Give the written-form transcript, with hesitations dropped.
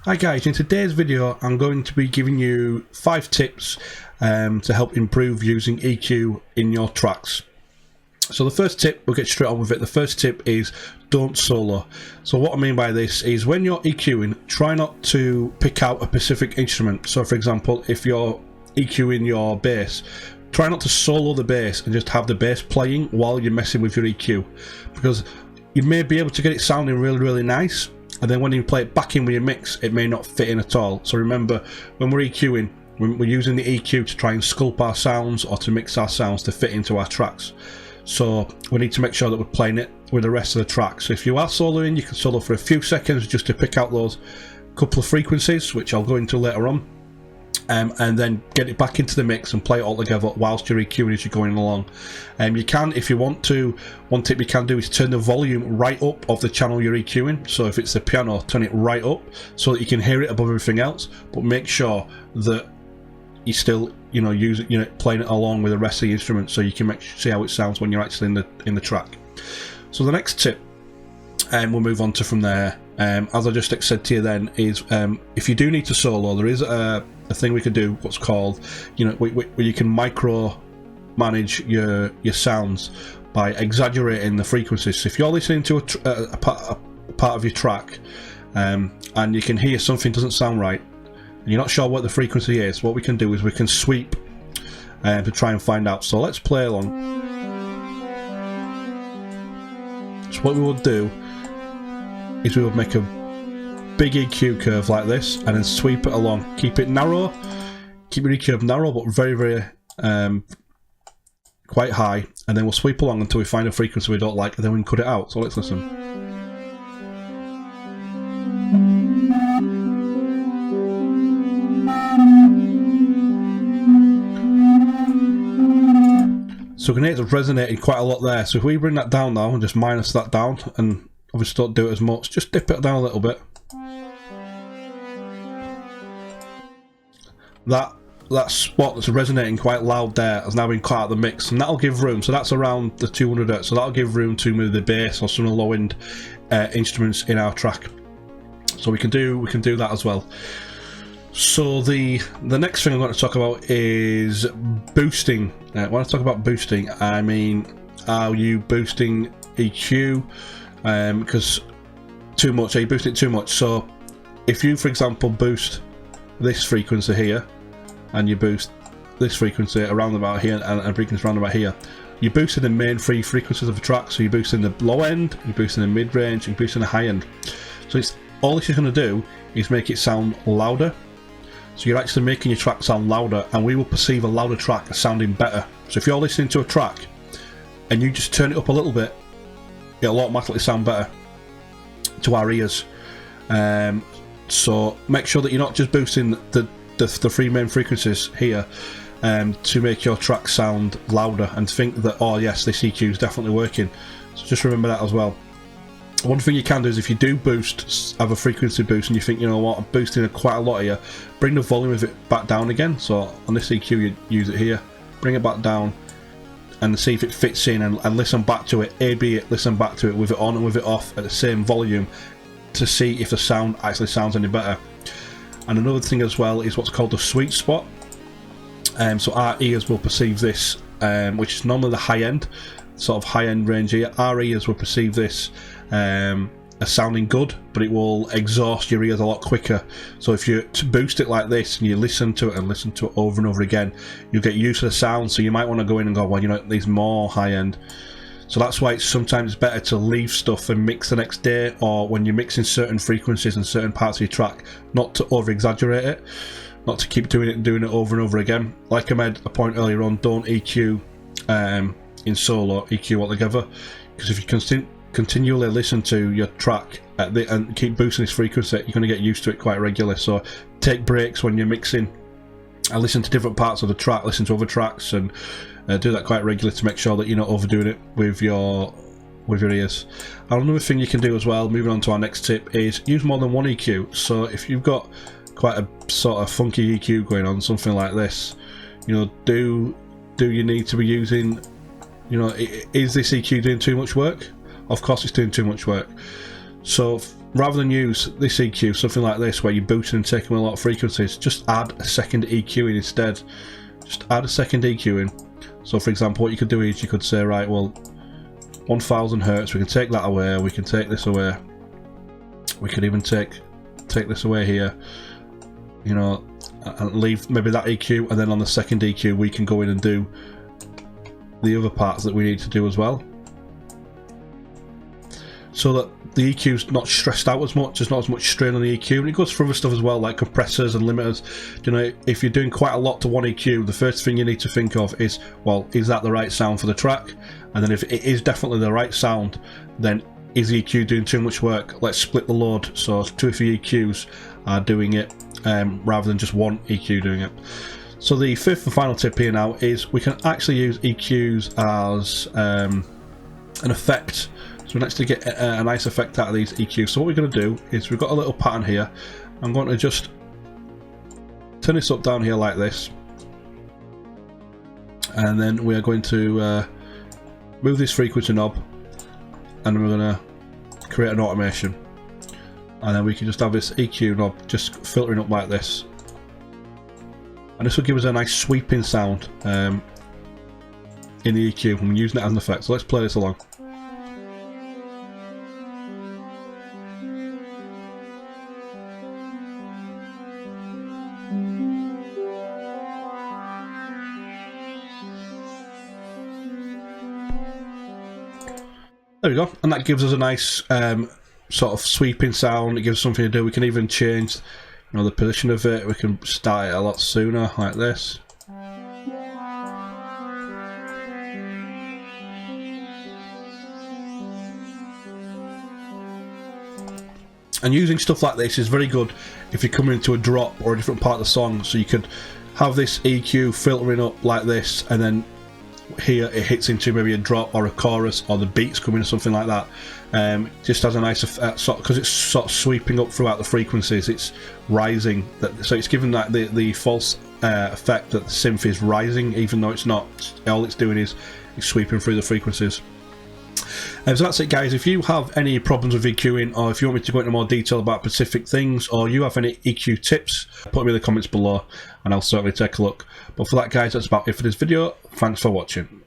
Hi guys, in today's video I'm going to be giving you 5 tips to help improve using EQ in your tracks. So the first tip, we'll get straight on with it. The first tip is don't solo. So what I mean by this is when you're EQing, try not to pick out a specific instrument. So for example, if you're EQing your bass, try not to solo the bass and just have the bass playing while you're messing with your EQ, because you may be able to get it sounding really nice, and then when you play it back in with your mix, it may not fit in at all. So remember, when we're EQing, we're using the EQ to try and sculpt our sounds or to mix our sounds to fit into our tracks. So we need to make sure that we're playing it with the rest of the track. So if you are soloing, you can solo for a few seconds just to pick out those couple of frequencies, which I'll go into later on, and then get it back into the mix and play it all together whilst you're EQing as you're going along. You can, if you want to, one tip you can do is turn the volume right up of the channel you're EQing. So if it's the piano, turn it right up so that you can hear it above everything else, but make sure that you still, playing it along with the rest of the instruments, so you can see how it sounds when you're actually in the track. So the next tip, we'll move on to from there. As I just said to you then, is if you do need to solo, there is a thing we can do, what's called, where you can micro manage your sounds by exaggerating the frequencies. So if you're listening to a part of your track, and you can hear something doesn't sound right, and you're not sure what the frequency is, what we can do is we can sweep to try and find out. So let's play along. So what we will do is we will make a big EQ curve like this and then sweep it along. Keep it narrow, keep your EQ curve narrow but very quite high, and then we'll sweep along until we find a frequency we don't like, and then we can cut it out. So let's listen. So we can hear it's resonating quite a lot there. So if we bring that down now and just minus that down, and obviously don't do it as much, just dip it down a little bit. That spot that's resonating quite loud there has now been cut out of the mix, and that'll give room. So that's around the 200 Hz, so that'll give room to move the bass or some of the low end instruments in our track. So we can do that as well. So the next thing I'm going to talk about is boosting. When I talk about boosting, I mean, are you boosting EQ? Because too much, are you boosting it too much? So if you, for example, boost this frequency here, and you boost this frequency around about here, and a frequency around about here, you're boosting the main 3 frequencies of the track. So you're boosting the low end, you're boosting the mid range, you're boosting the high end. So all this is going to do is make it sound louder. So you're actually making your track sound louder, and we will perceive a louder track as sounding better. So if you're listening to a track and you just turn it up a little bit, it'll automatically sound better to our ears. So make sure that you're not just boosting the 3 main frequencies here to make your track sound louder and think that, oh yes, this EQ is definitely working. So just remember that as well. One thing you can do is, if you do have a frequency boost and you think, you know what, I'm boosting quite a lot here, bring the volume of it back down again. So on this EQ you use it here, bring it back down and see if it fits in, and listen back to it, A/B it, listen back to it with it on and with it off at the same volume to see if the sound actually sounds any better. And another thing as well is what's called the sweet spot. So our ears will perceive this, which is normally the high end, sort of high end range here. Our ears will perceive this as sounding good, but it will exhaust your ears a lot quicker. So if you boost it like this and you listen to it over and over again, you'll get used to the sound. So you might want to go in and go, well, these more high end. So that's why it's sometimes better to leave stuff and mix the next day, or when you're mixing certain frequencies and certain parts of your track, not to over exaggerate it, not to keep doing it over and over again. Like I made a point earlier on, don't EQ in solo, EQ altogether, because if you continually listen to your track and keep boosting this frequency, you're going to get used to it quite regularly. So take breaks when you're mixing and listen to different parts of the track, listen to other tracks, and do that quite regularly to make sure that you're not overdoing it with your ears. And another thing you can do as well, moving on to our next tip, is use more than one EQ. So if you've got quite a sort of funky EQ going on, something like this, do you need to be using, is this EQ doing too much work? Of course it's doing too much work. So rather than use this EQ, something like this where you're boosting and taking a lot of frequencies, just add a second EQ in instead. Just add a second EQ in. So for example, what you could do is you could say, right, well, 1000 Hertz, we can take that away, we can take this away, we could even take this away here, you know, and leave maybe that EQ, and then on the second EQ we can go in and do the other parts that we need to do as well, so that the EQ's not stressed out as much, there's not as much strain on the EQ. And it goes for other stuff as well, like compressors and limiters. You know, if you're doing quite a lot to one EQ, the first thing you need to think of is, well, is that the right sound for the track? And then if it is definitely the right sound, then is the EQ doing too much work? Let's split the load, so 2 or 3 EQs are doing it, rather than just one EQ doing it. So the fifth and final tip here now is we can actually use EQs as an effect. So we can actually get a nice effect out of these EQs. So what we're going to do is, we've got a little pattern here. I'm going to just turn this up down here like this, and then we are going to move this frequency knob, and we're going to create an automation, and then we can just have this EQ knob just filtering up like this, and this will give us a nice sweeping sound in the EQ. I'm using it as an effect. So let's play this along. There we go, and that gives us a nice sort of sweeping sound. It gives us something to do. We can even change, you know, the position of it. We can start it a lot sooner, like this. And using stuff like this is very good if you're coming into a drop or a different part of the song. So you could have this EQ filtering up like this, and then here it hits into maybe a drop or a chorus, or the beats coming or something like that. Just has a nice effect, because it's sort of sweeping up throughout the frequencies. It's rising, so it's giving that the false effect that the synth is rising, even though it's not. All it's doing is it's sweeping through the frequencies. So that's it, guys. If you have any problems with EQing, or if you want me to go into more detail about specific things, or you have any EQ tips, put them in the comments below and I'll certainly take a look. But for that, guys, that's about it for this video. Thanks for watching.